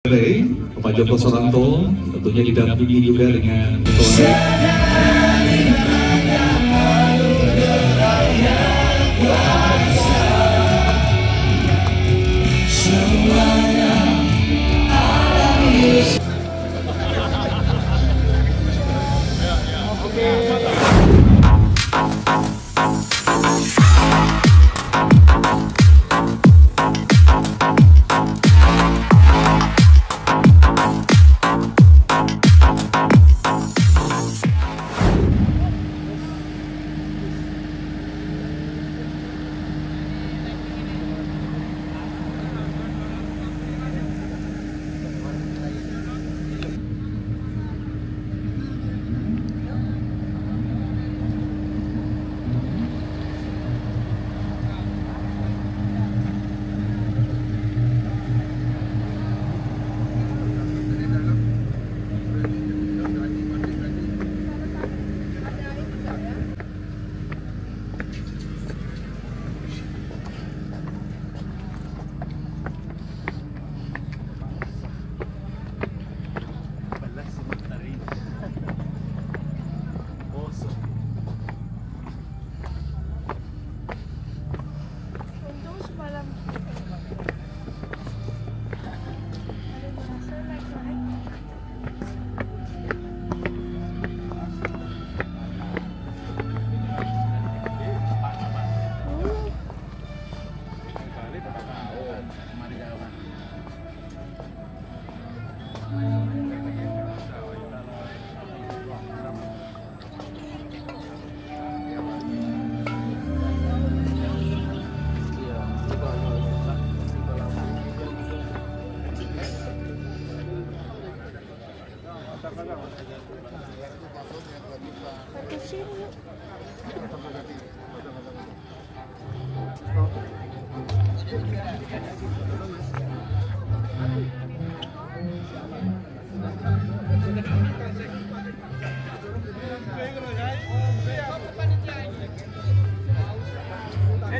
Pak Joko Soranto tentunya didampingi juga dengan Ketua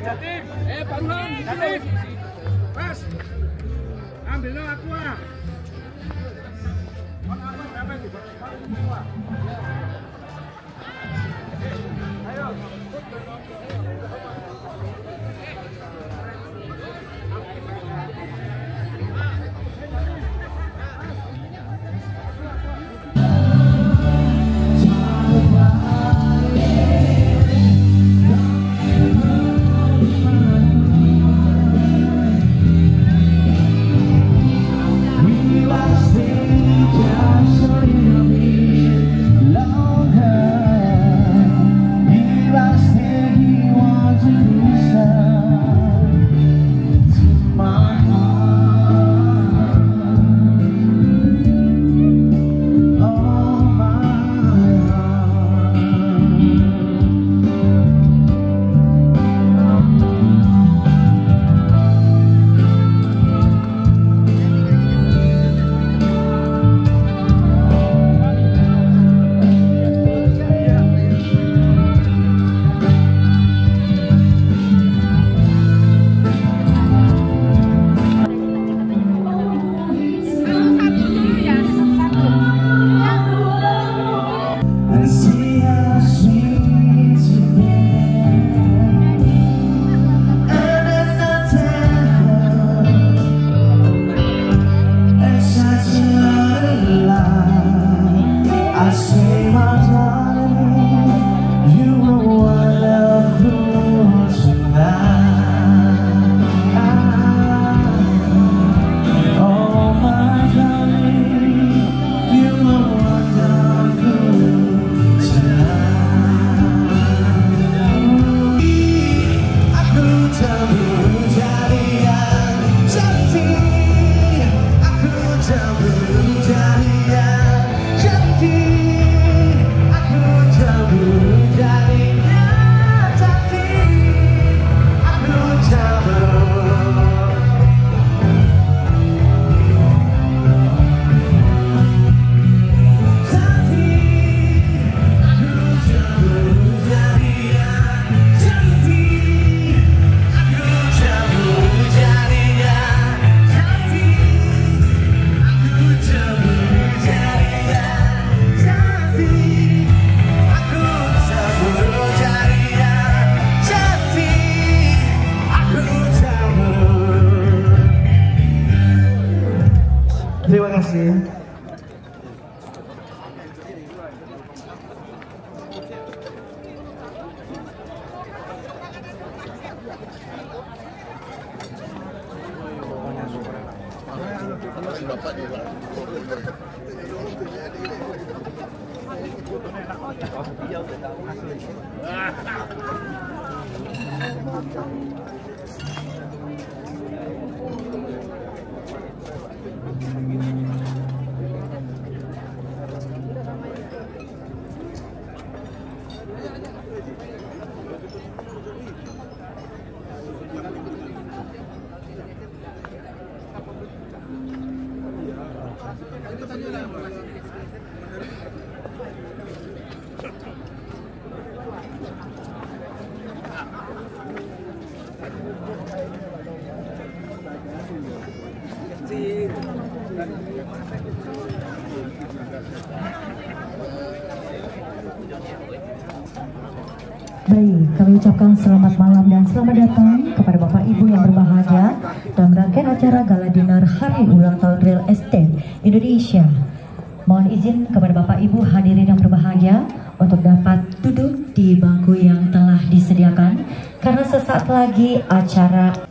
Jatim, Paruhan, Jatim, Mas, ambil lo aku ah. Ayo. He was there, he wanted Terima kasih. Baik, kami ucapkan selamat malam dan selamat datang kepada Bapak Ibu yang berbahagia dalam rangkaian acara Gala Dinner Hari Ulang Tahun Real Estate Indonesia. Mohon izin kepada Bapak Ibu hadirin yang berbahagia untuk dapat duduk di bangku yang telah disediakan karena sesaat lagi acara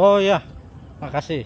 Oh ya, makasih.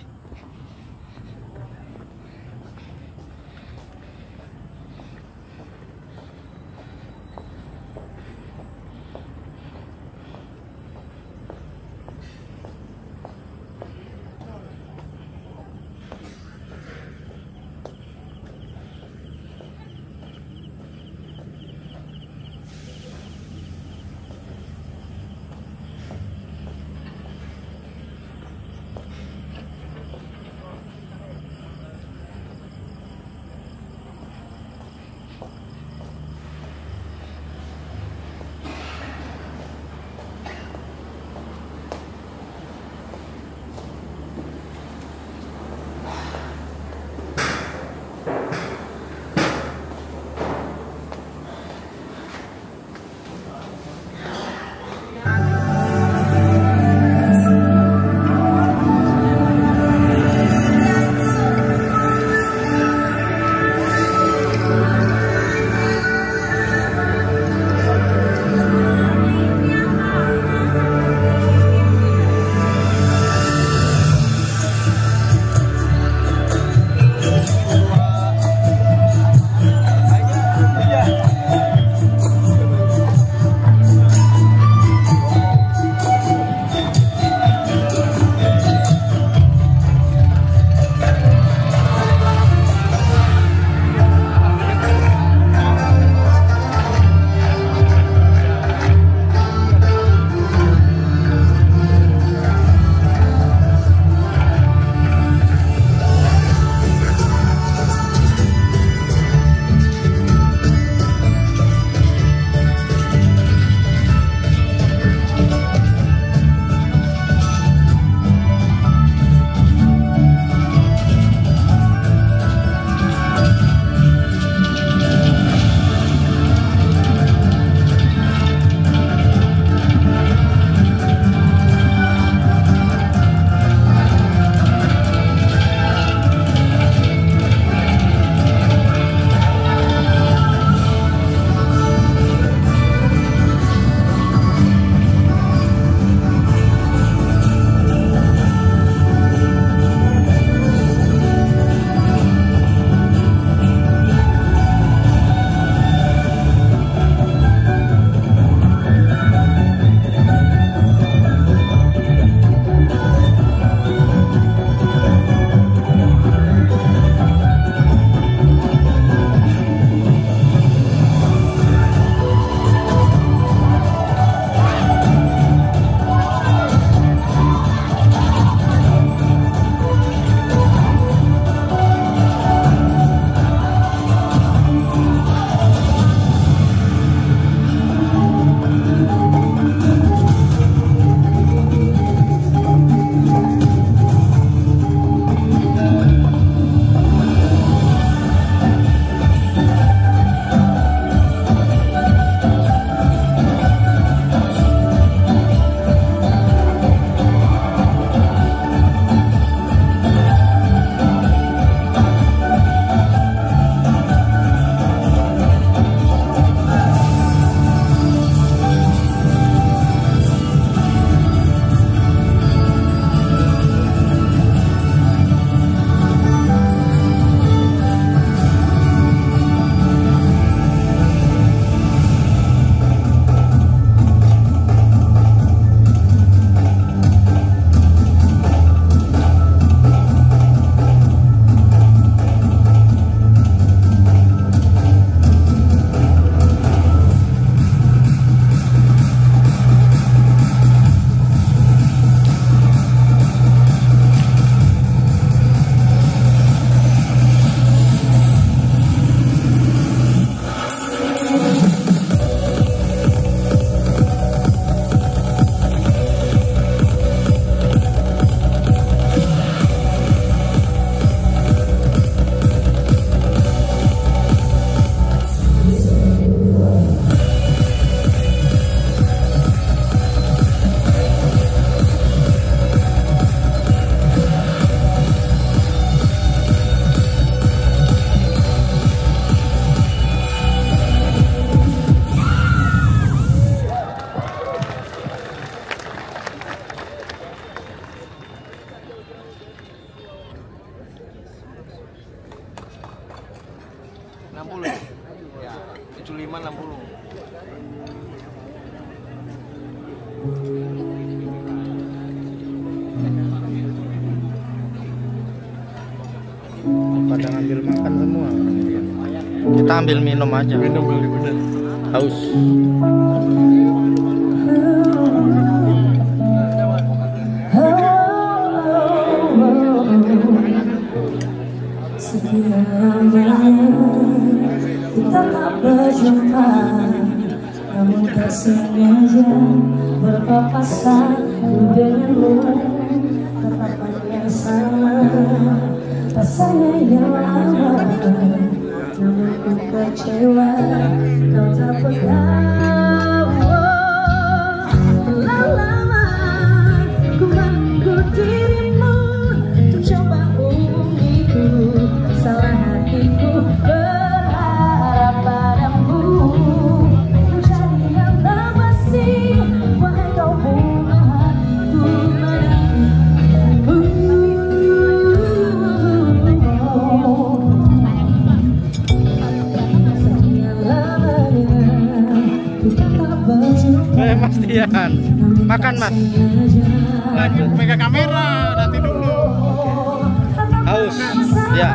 60 ya, 75 60. Pada ngambil makan semua. Kita ambil minum aja. Minum beli bener. Haus. Sekian lamanya kita tak berjumpa, namun tak sengaja berpapasan denganmu. Tatapan yang sama, rasanya yang lama, namun ku kecewa kau tak pernah. Lama-lama ku menunggu dirimu, ku coba hubungiku, salah hatiku berharap padamu, mencari yang tak pasti, wahai kau bunga hatiku menantimu. Sekian lamanya kita tak berjumpa. Mas Dian, makan Mas. Lanjut pegang kamera, nanti dulu. Haus. Ya. Ya.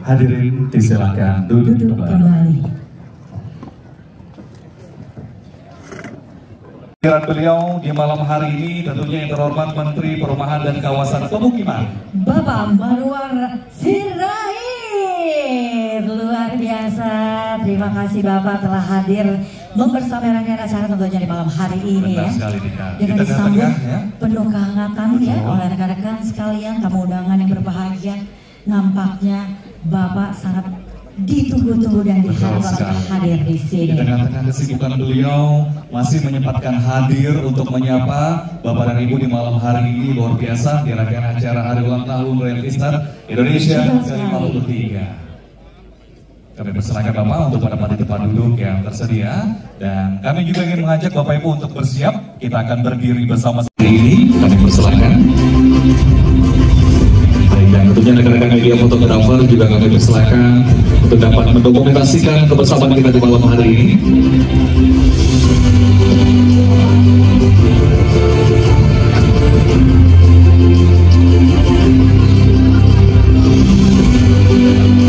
Hadirin disilakan duduk kembali. Beliau di malam hari ini tentunya yang terhormat Menteri Perumahan dan Kawasan Pemukiman Bapak Marwar Sirait. Luar biasa. Terima kasih Bapak telah hadir membersamai rangkaian acara tentunya di malam hari ini ya. Dengan disambut penuh kehangatan ya oleh rekan-rekan sekalian, tamu undangan yang berbahagia. Nampaknya Bapak sangat ditunggu-tunggu dan diharapkan hadir di sini. Di tengah-tengah kesibukan beliau masih menyempatkan hadir untuk menyapa Bapak dan Ibu di malam hari ini. Luar biasa di rangkaian acara hari ulang tahun Royal Star Indonesia ke-53. Kami persilakan Bapak untuk menempati tempat duduk yang tersedia, dan kami juga ingin mengajak Bapak Ibu untuk bersiap. Kita akan berdiri bersama hari ini. Kami persilakan. Dan tentunya rekan-rekan media fotografer juga kami persilakan untuk dapat mendokumentasikan kebersamaan kita di malam hari ini.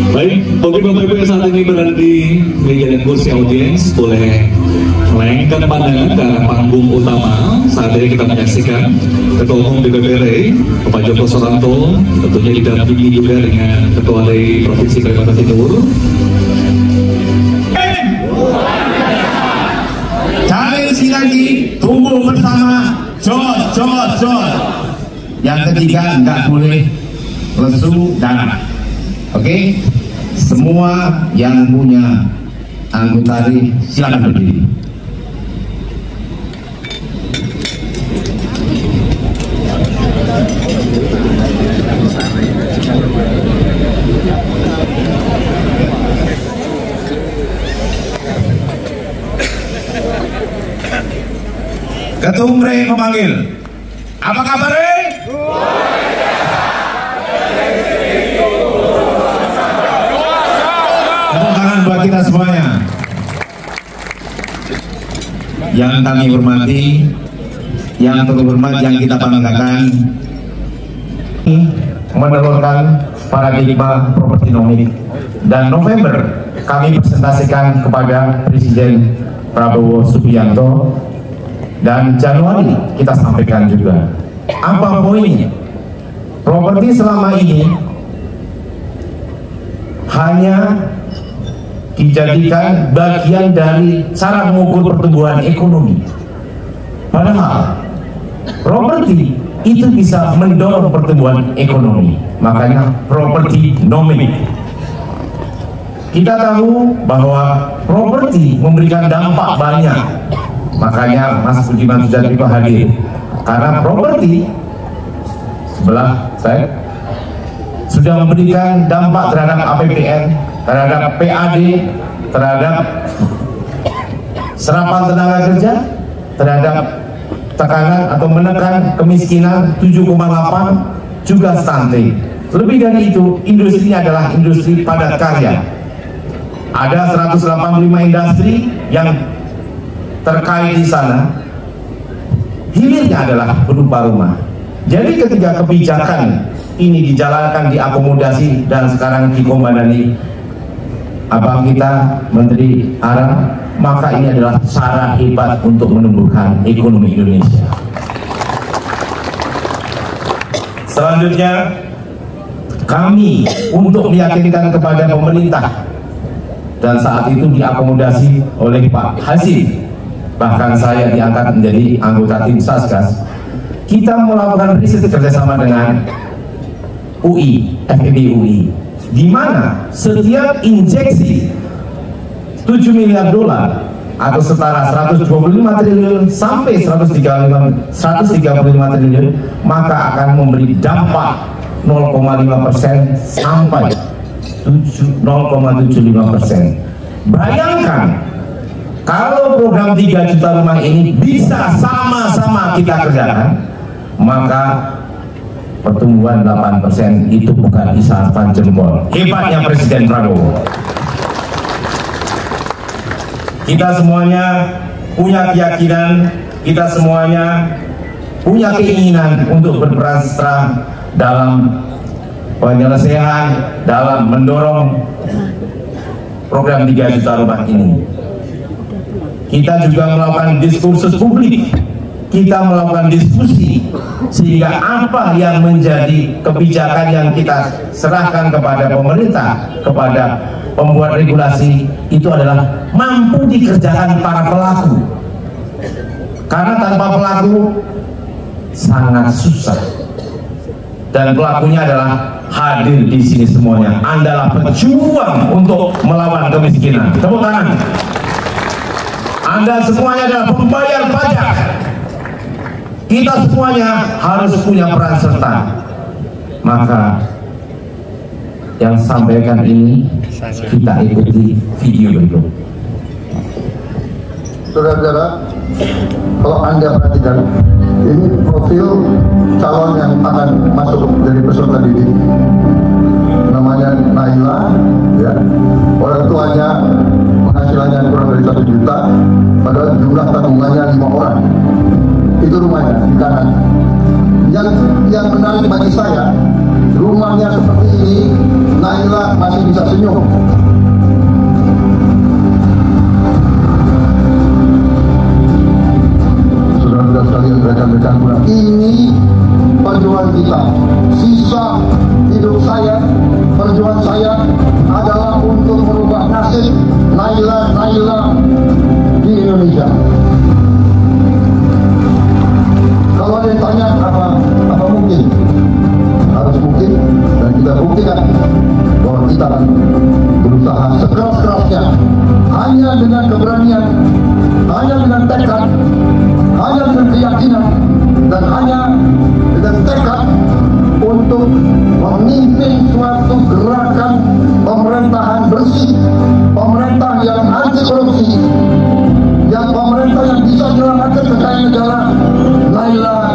Baik, bagi Bapak Ibu yang saat ini berada di meja dan kursi audiens, boleh melengangkan pandangan ke arah panggung utama. Saat ini kita menyaksikan Ketua Umum DPPRI Bapak Joko Suranto, tentunya didampingi juga dengan Ketua dari Provinsi Kalimantan Timur. Cari sinergi, tumbuh bersama, jos. Yang ketiga, nggak boleh lesu dan oke? Semua yang punya anggota TARI silakan berdiri. Ketum Re memanggil. Apa kabar Re? Tepuk tangan buat kita semuanya. Yang kami hormati, yang terhormat, yang kita banggakan, menelurkan paradigma propertinomik, dan November kami presentasikan kepada Presiden Prabowo Subianto, dan Januari kita sampaikan juga. Apa poinnya? Properti selama ini hanya dijadikan bagian dari cara mengukur pertumbuhan ekonomi. Padahal properti itu bisa mendorong pertumbuhan ekonomi. Makanya properti nomik. Kita tahu bahwa properti memberikan dampak banyak. Makanya Mas Budiman Sujatmiko hadir. Karena properti sebelah saya sudah memberikan dampak terhadap APBN, terhadap PAD, terhadap serapan tenaga kerja, terhadap tekanan atau menekan kemiskinan 7,8, juga stunting. Lebih dari itu, industrinya adalah industri padat karya. Ada 185 industri yang terkait di sana. Hilirnya adalah berupa rumah. Jadi ketika kebijakan ini dijalankan, diakomodasi, dan sekarang dikomandani abang kita Menteri Aram, maka ini adalah cara hebat untuk menumbuhkan ekonomi Indonesia. Selanjutnya, kami untuk meyakinkan kepada pemerintah, dan saat itu diakomodasi oleh Pak Hasim, bahkan saya diangkat menjadi anggota tim Satgas. Kita melakukan riset kerjasama dengan UI, FEB UI, di mana setiap injeksi 7 miliar dolar atau setara 125 triliun sampai 135 triliun, maka akan memberi dampak 0,5% sampai 0,75%. Bayangkan kalau program 3 juta rumah ini bisa sama-sama kita kerjakan, maka pertumbuhan 8% itu bukan isapan jempol. Hebatnya Presiden Prabowo. Kita semuanya punya keyakinan, kita semuanya punya keinginan untuk berperan serta dalam penyelesaian dalam mendorong program 3 juta rumah ini. Kita juga melakukan diskursus publik, kita melakukan diskusi, sehingga apa yang menjadi kebijakan yang kita serahkan kepada pemerintah, kepada pembuat regulasi, itu adalah mampu dikerjakan para pelaku. Karena tanpa pelaku sangat susah, dan pelakunya adalah hadir di sini semuanya. Anda pejuang untuk melawan kemiskinan. Tepuk tangan. Anda semuanya adalah pembayar pajak. Kita semuanya harus punya peran serta. Maka yang sampaikan ini kita ikuti video berikut. Saudara-saudara, kalau Anda perhatikan, ini profil calon yang akan masuk dari peserta didik. Namanya Naila, ya. Orang tuanya penghasilannya kurang dari 1 juta, padahal jumlah tabungannya 5 orang. Itu rumahnya di kanan. Yang menarik bagi saya, rumahnya seperti ini, Naila masih bisa senyum. Saudara-saudara sekalian, rekan-rekan kurang, ini perjuangan kita. Sisa hidup saya, perjuangan saya adalah untuk merubah nasib Naila di Indonesia. Kalau ada yang tanya apa mungkin, harus mungkin, dan kita buktikan bahwa kita akan berusaha sekeras-kerasnya, hanya dengan keberanian, hanya dengan tekad, hanya dengan keyakinan, dan hanya dengan tekad untuk memimpin suatu gerakan pemerintahan bersih, pemerintah yang anti korupsi, yang pemerintah yang bisa menyelamatkan kekayaan negara. Naila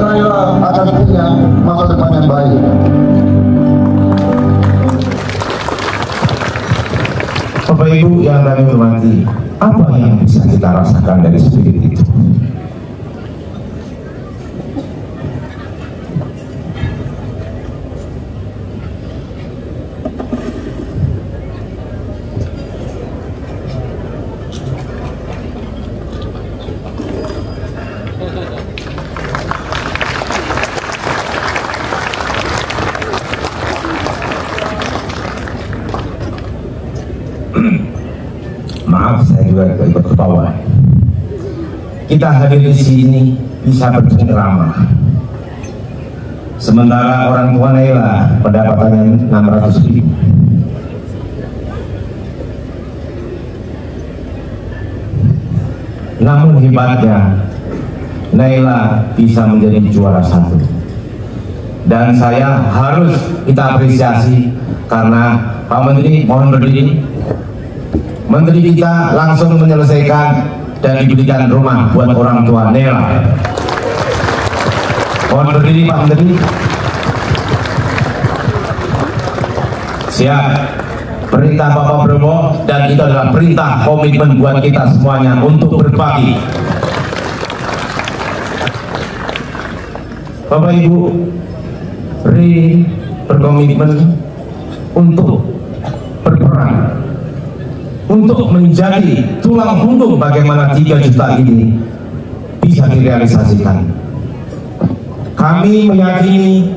akan punya masa depan yang baik. Bapak Ibu yang kami hormati, apa yang bisa kita rasakan dari spirit itu? Maaf, saya juga ikut ketawa. Kita hadir di sini bisa bercengkrama. Sementara orang tua Naila pendapatannya 600.000. Namun hebatnya Naila bisa menjadi juara 1. Dan saya harus kita apresiasi karena Pak Menteri, mohon berdiri. Menteri kita langsung menyelesaikan dan diberikan rumah buat orang tua Naila. Mohon berdiri Pak Menteri. Siap. Perintah Bapak Bromo, dan itu adalah perintah komitmen buat kita semuanya untuk berbagi. Bapak Ibu, berkomitmen untuk berperan, untuk menjadi tulang punggung bagaimana 3 juta ini bisa direalisasikan. Kami meyakini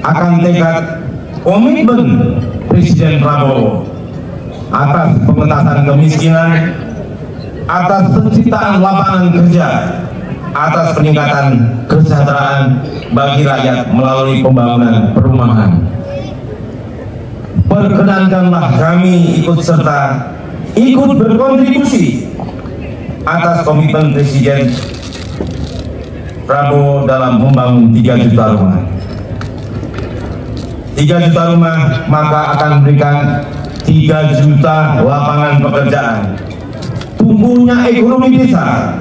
akan tekad komitmen Presiden Prabowo atas pengentasan kemiskinan, atas penciptaan lapangan kerja, atas peningkatan kesejahteraan bagi rakyat melalui pembangunan perumahan. Perkenankanlah kami ikut serta, ikut berkontribusi atas komitmen Presiden Prabowo dalam membangun 3 juta rumah. 3 juta rumah maka akan memberikan 3 juta lapangan pekerjaan, tumbuhnya ekonomi desa,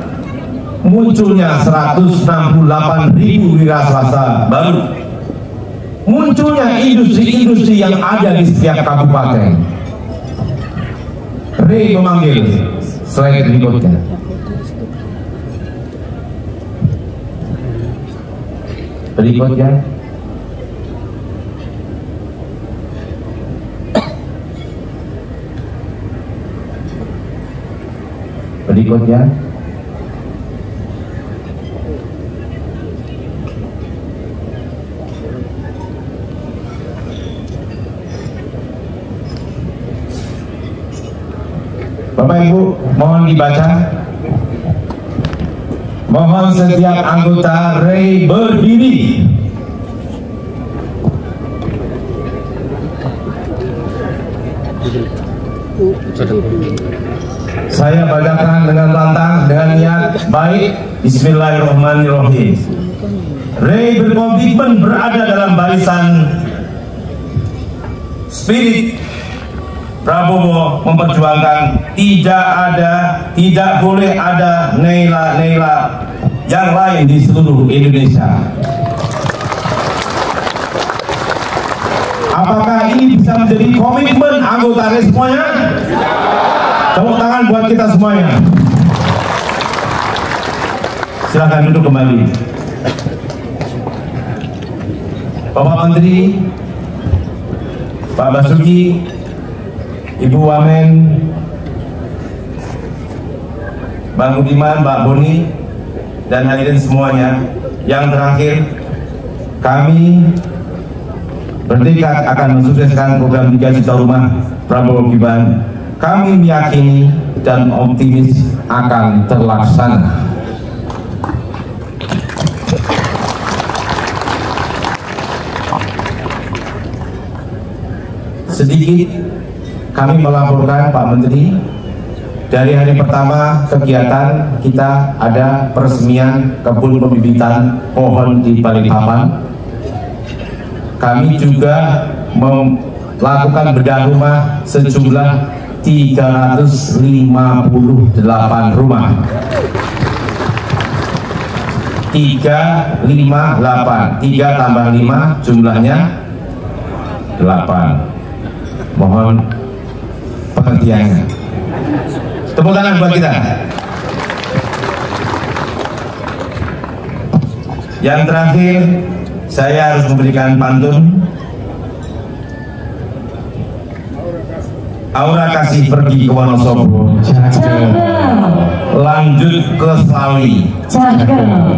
munculnya 168.000 wira swasta baru, munculnya industri-industri yang ada di setiap kabupaten. Memanggil slide berikutnya. berikutnya. Bapak Ibu, mohon dibaca. Mohon setiap anggota Ray berdiri. Saya bacakan dengan lantang, dengan niat baik. Bismillahirrahmanirrahim. Ray berkomitmen berada dalam barisan spirit Prabowo memperjuangkan tidak boleh ada Naila yang lain di seluruh Indonesia. Apakah ini bisa menjadi komitmen anggota Ray semuanya? Tepuk tangan buat kita semuanya. Silahkan duduk kembali. Bapak Menteri, Pak Basuki, Ibu Wamen, Bang Budiman, Mbak Boni, dan hadirin semuanya. Yang terakhir, kami bertekad akan mensukseskan program 3 juta rumah Prabowo Gibran. Kami meyakini dan optimis akan terlaksana. Sedikit kami melaporkan Pak Menteri, dari hari pertama kegiatan kita ada peresmian kebun pembibitan pohon di Balikpapan. Kami juga melakukan bedah rumah sejumlah 358 rumah. 358, 3 tambah 5 jumlahnya 8. Mohon pengertiannya. Tepuk tangan buat kita. Yang terakhir, saya harus memberikan pantun. Aura kasih pergi ke Wonosobo, lanjut ke Slawi.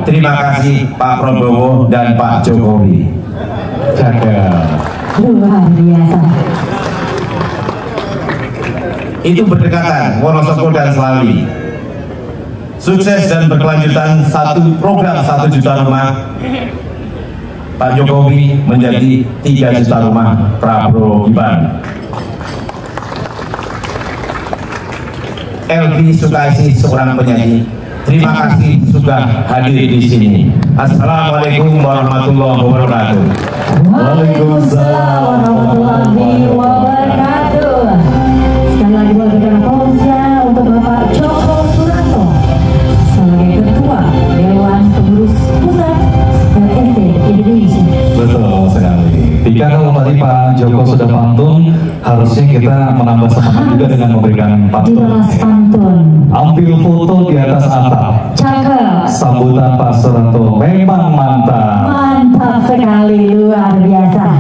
Terima kasih Pak Prabowo dan Pak Jokowi. Luar biasa. Itu berdekatan, Wonosobo dan Slawi. Sukses dan berkelanjutan satu program 1 juta rumah Pak Jokowi menjadi 3 juta rumah Prabowo Gibran. Elvi Sukaisi, seorang penyanyi, terima kasih sudah hadir di sini. Assalamualaikum warahmatullahi wabarakatuh. Waalaikumsalam warahmatullahi wabarakatuh. Sekali lagi boleh berikan aplausnya untuk Bapak Joko Suranto sebagai Ketua Dewan Pengurus Pusat LSD Indonesia. Betul sekali. Jika kalau tadi Pak Joko sudah pantun, harusnya kita menambah semangat juga dengan memberikan pantun. Dibalas pantun. Ambil foto di atas atap. Cakep. Sambutan Pak Suranto memang mantap. Mantap sekali, luar biasa.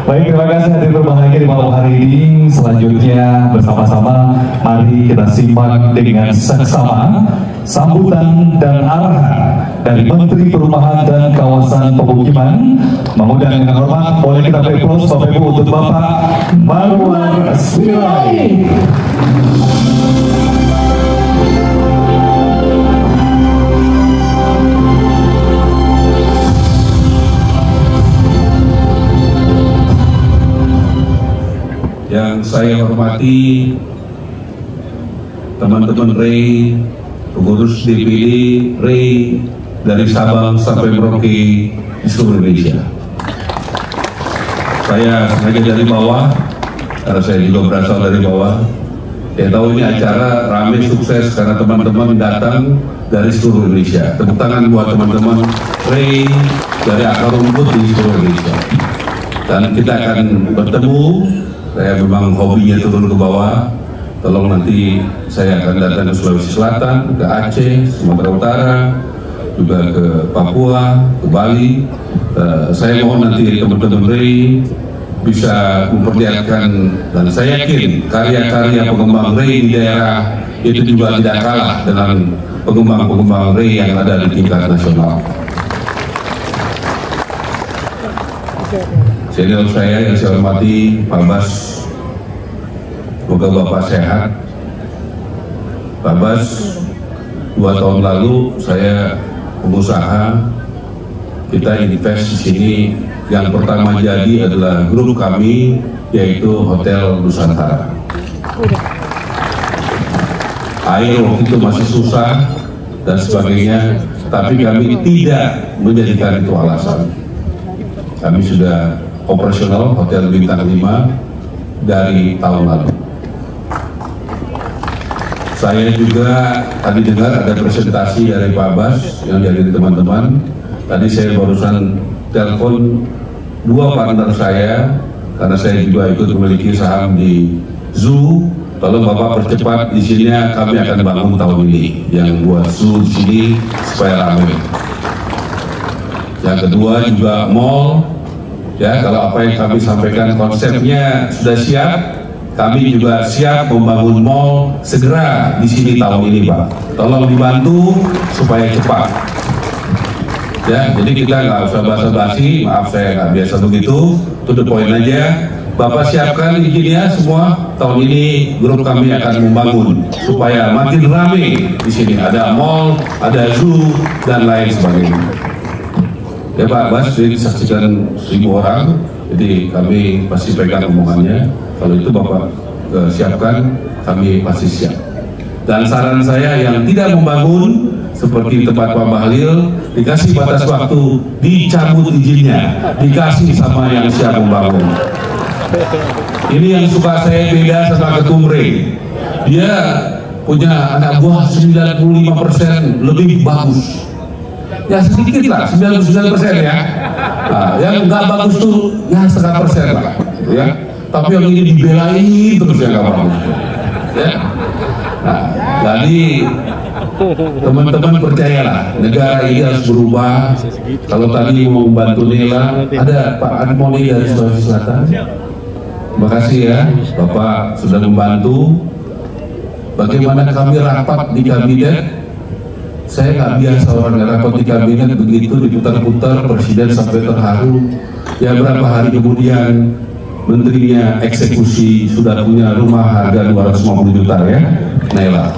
Baik, terima kasih hadir berbahagia di malam hari ini. Selanjutnya bersama-sama mari kita simak dengan seksama sambutan dan arahan dari Menteri Perumahan dan Kawasan Pemukiman. Mengundang dengan hormat, boleh kita beri aplaus Bapak Ibu untuk Bapak Marwan Sirait. Yang saya hormati teman-teman Ray, pengurus DPD Ray dari Sabang sampai Merauke di seluruh Indonesia. Saya sengaja dari bawah, karena saya juga berasal dari bawah. Saya tahu ini acara ramai sukses karena teman-teman datang dari seluruh Indonesia. Tepuk tangan buat teman-teman Ray dari akar rumput di seluruh Indonesia. Dan kita akan bertemu. Saya memang hobinya turun ke bawah. Tolong nanti saya akan datang ke Sulawesi Selatan, ke Aceh, Sumatera Utara, juga ke Papua, ke Bali. Saya mohon nanti teman-teman Ray bisa memperlihatkan, dan saya yakin karya-karya pengembang Ray di daerah itu juga tidak kalah dengan pengembang-pengembang Ray yang ada di tingkat nasional. Senior saya yang saya hormati Pak Bas, semoga Bapak sehat. Pak Bas, 2 tahun lalu saya pengusaha, kita invest di sini. Yang pertama jadi adalah grup kami, yaitu Hotel Nusantara. Air waktu itu masih susah dan sebagainya, tapi kami tidak menjadikan itu alasan. Kami sudah operasional Hotel Bintang 5 dari tahun lalu. Saya juga tadi dengar ada presentasi dari Pak Bas yang dihadiri teman-teman. Tadi saya barusan telepon 2 partner saya, karena saya juga ikut memiliki saham di Zoo. Tolong Bapak percepat di sini, kami akan bangun tahun ini yang buat Zoo di sini supaya ramai. Yang kedua juga mall, ya, kalau apa yang kami sampaikan konsepnya sudah siap, kami juga siap membangun mall segera di sini tahun ini, Pak. Tolong dibantu supaya cepat. Ya, jadi kita nggak usah basa-basi, maaf saya nggak biasa begitu, to the point aja. Bapak siapkan izinnya semua, tahun ini grup kami akan membangun supaya makin ramai di sini. Ada mall, ada zoo, dan lain sebagainya. Ya Pak Bas, disaksikan 1.000 orang, jadi kami pasti pegang omongannya. Kalau itu Bapak siapkan, kami pasti siap. Dan saran saya yang tidak membangun, seperti tempat Pak Bahlil, dikasih batas waktu, dicabut izinnya, dikasih sama yang siap membangun. Ini yang suka saya beda sama Ketum Ray. Dia punya anak buah 95% lebih bagus. Ya sedikit lah, 99% ya. Nah, yang nggak bagus tuh ya 0,5% lah, ya. Tapi yang ini dibelain terus yang nggak bagus. Ya. Nah, jadi teman-teman percayalah, negara ini harus berubah. Kalau tadi mau membantu Nela, ada Pak Admoni dari Sulawesi Selatan. Terima kasih ya, Bapak sudah membantu. Bagaimana kami rapat di kabinet, saya nggak biasa orang rapat di kabinet begitu diputar-putar, presiden sampai terharu. Ya berapa hari kemudian menterinya eksekusi sudah punya rumah harga 250 juta ya, Nela.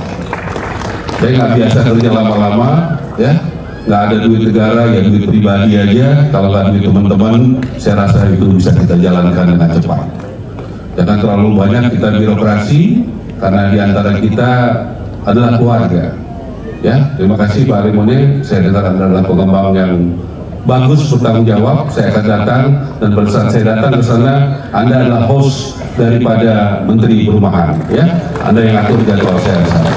Saya nggak biasa kerja lama-lama, ya, nggak ada duit negara, ya duit pribadi aja. Kalau nggak duit teman-teman, saya rasa itu bisa kita jalankan dengan cepat. Jangan terlalu banyak kita birokrasi, karena di antara kita adalah keluarga. Ya, terima kasih Pak Rimone. Saya dengar Anda adalah pengembang yang bagus, bertanggung jawab. Saya akan datang, dan pada saat saya datang ke sana, Anda adalah host daripada Menteri Perumahan. Ya, Anda yang atur jadwal saya di sana.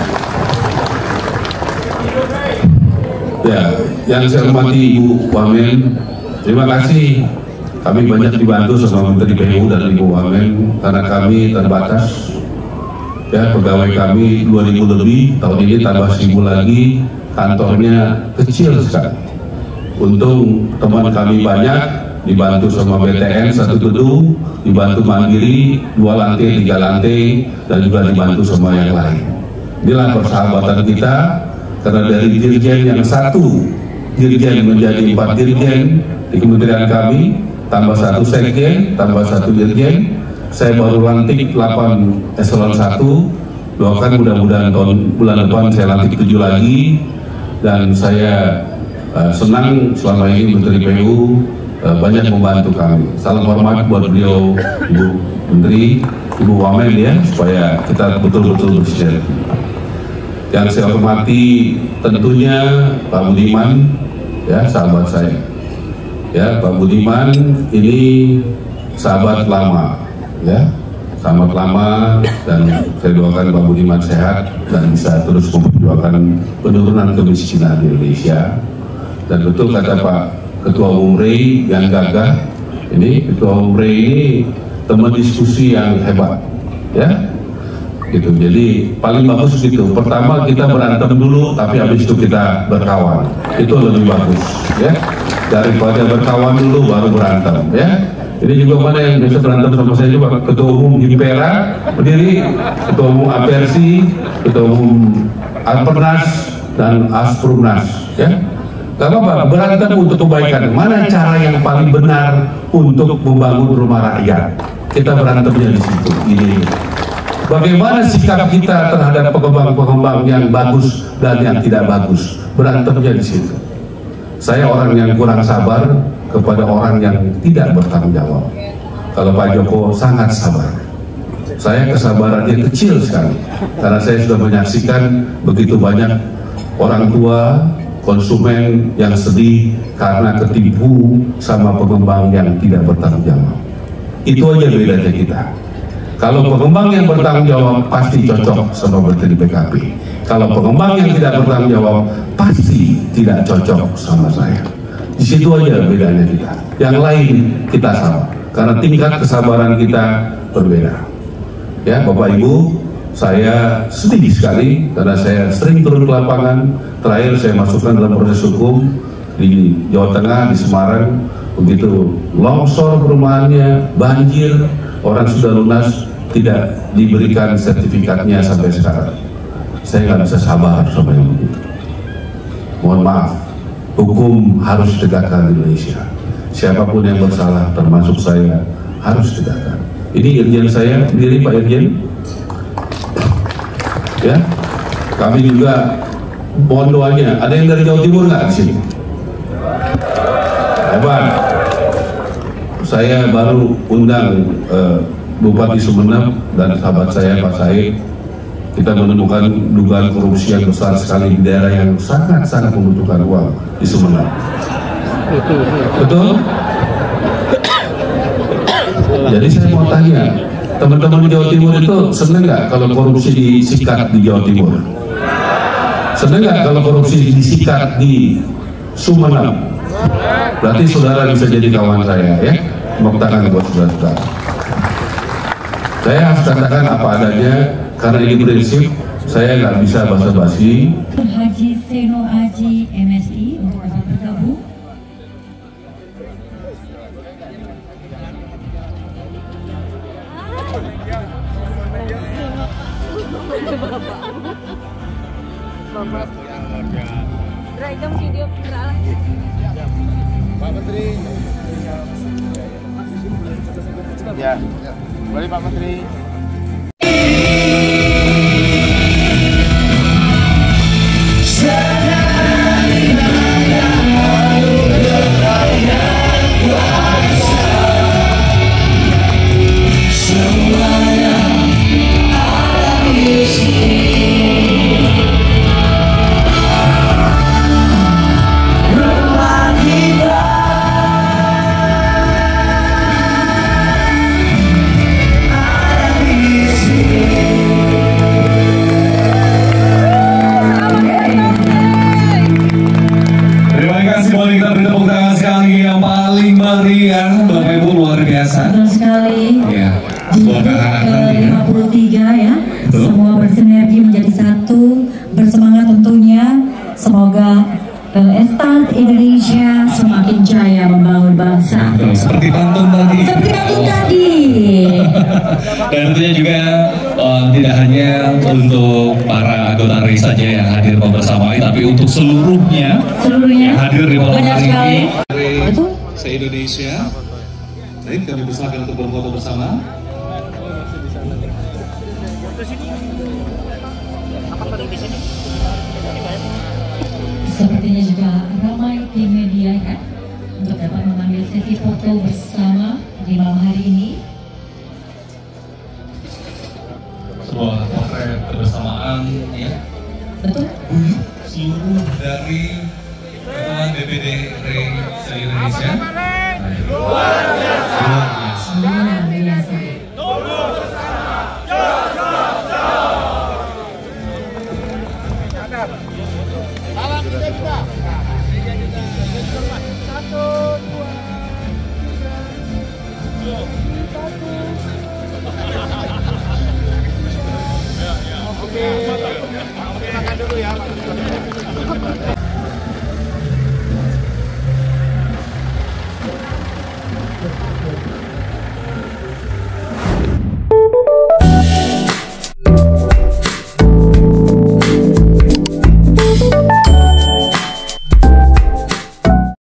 Ya, yang saya hormati Ibu Wamen, terima kasih. Kami banyak dibantu sama Menteri PU dan Ibu Wamen, karena kami terbatas. Ya, pegawai kami 2.000 lebih, tahun ini tambah 1.000 lagi, kantornya kecil sekali. Untung teman kami banyak, dibantu sama BTN 1 gedung, dibantu Mandiri 2 lantai, 3 lantai, dan juga dibantu sama yang lain. Inilah persahabatan kita. Karena dari dirjen yang 1 dirjen menjadi 4 dirjen di kementerian kami, tambah 1 sekjen, tambah 1 dirjen. Saya baru lantik 8 eselon 1. Doakan mudah-mudahan bulan depan saya lantik 7 lagi. Dan saya senang selama ini Menteri PU banyak membantu kami. Salam hormat buat beliau, Ibu Menteri, Ibu Wamen ya, supaya kita betul-betul bersinergi. Yang saya hormati tentunya Pak Budiman, ya, sahabat saya. Ya, Pak Budiman ini sahabat lama, ya, sahabat lama, dan saya doakan Pak Budiman sehat dan bisa terus memperjuangkan penurunan kemiskinan di Indonesia. Dan betul kata Pak Ketua Umum Ray yang gagah, ini Ketua Umum Ray ini teman diskusi yang hebat, ya. Gitu. Jadi paling bagus gitu. Pertama kita berantem dulu, tapi habis itu kita berkawan. Itu lebih bagus, ya. Daripada berkawan dulu baru berantem, ya. Ini juga mana yang bisa berantem sama saya juga, Ketua Umum Himpera berdiri, Ketua Umum Apersi, Ketua Umum Alpernas dan Asprumnas, ya. Gak apa-apa, berantem untuk kebaikan. Mana cara yang paling benar untuk membangun rumah rakyat? Kita berantemnya di situ. Ini. Bagaimana sikap kita terhadap pengembang-pengembang yang bagus dan yang tidak bagus? Berantemnya di situ. Saya orang yang kurang sabar kepada orang yang tidak bertanggung jawab. Kalau Pak Joko sangat sabar. Saya kesabarannya kecil sekali, karena saya sudah menyaksikan begitu banyak orang tua, konsumen yang sedih karena ketipu sama pengembang yang tidak bertanggung jawab. Itu aja bedanya kita. Kalau pengembang yang bertanggung jawab pasti cocok sama Menteri PKP. Kalau pengembang yang tidak bertanggung jawab pasti tidak cocok sama saya. Di situ aja bedanya kita. Yang lain kita sama, karena tingkat kesabaran kita berbeda. Ya, Bapak Ibu, saya sedih sekali karena saya sering turun ke lapangan. Terakhir saya masukkan dalam proses hukum di Jawa Tengah, di Semarang. Begitu longsor perumahannya, banjir, orang sudah lunas, tidak diberikan sertifikatnya sampai sekarang. Saya nggak bisa sabar sama yang begitu. Mohon maaf, hukum harus ditegakkan di Indonesia. Siapapun yang bersalah, termasuk saya, harus ditegakkan. Ini Irjen saya, sendiri Pak Irjen. Ya, kami juga mohon doanya. Ada yang dari Jawa Timur nggak di sini? Hebat. Saya baru undang Bupati Sumeneb dan sahabat saya Pak Said. Kita menemukan dugaan korupsi yang besar sekali di daerah yang sangat-sangat membutuhkan uang di Sumeneb. Betul? Jadi saya mau tanya, teman-teman di Jawa Timur itu seneng nggak kalau korupsi disikat di Jawa Timur? Seneng nggak kalau korupsi disikat di Sumeneb? Berarti saudara bisa jadi kawan saya, ya. Mau tangan buat saudara. Saya harus katakan apa adanya, karena ini prinsip. Saya nggak bisa basa-basi. Haji Seno Haji MSI untuk dapat bergabung. Pak Menteri. Ya, boleh Pak Menteri. Kita beri tepuk tangan sekali yang paling meriah, Bapak Ibu, luar biasa. Betul sekali. Ya, Di ke-53 ya. Betul. Semua bersinergi menjadi satu, bersemangat tentunya. Semoga Estat Indonesia semakin jaya membangun bangsa. Betul, seperti pantun tadi. Seperti pantun tadi. Dan tentunya juga tidak hanya untuk para anggota RI saja yang hadir membersamai, tapi untuk seluruhnya yang hadir di malam hari ini se-Indonesia. Baik, kami persilakan untuk berfoto bersama. Sepertinya juga ramai di media kan untuk dapat mengambil sesi foto bersama di malam hari ini. Sebuah potret kebersamaan, ya. Betul. Seluruh dari Ketua DPD RI se-Indonesia. Luar biasa. Luar biasa. Salam kita juga. 1, 2, 3, 1. Oke, makan dulu ya.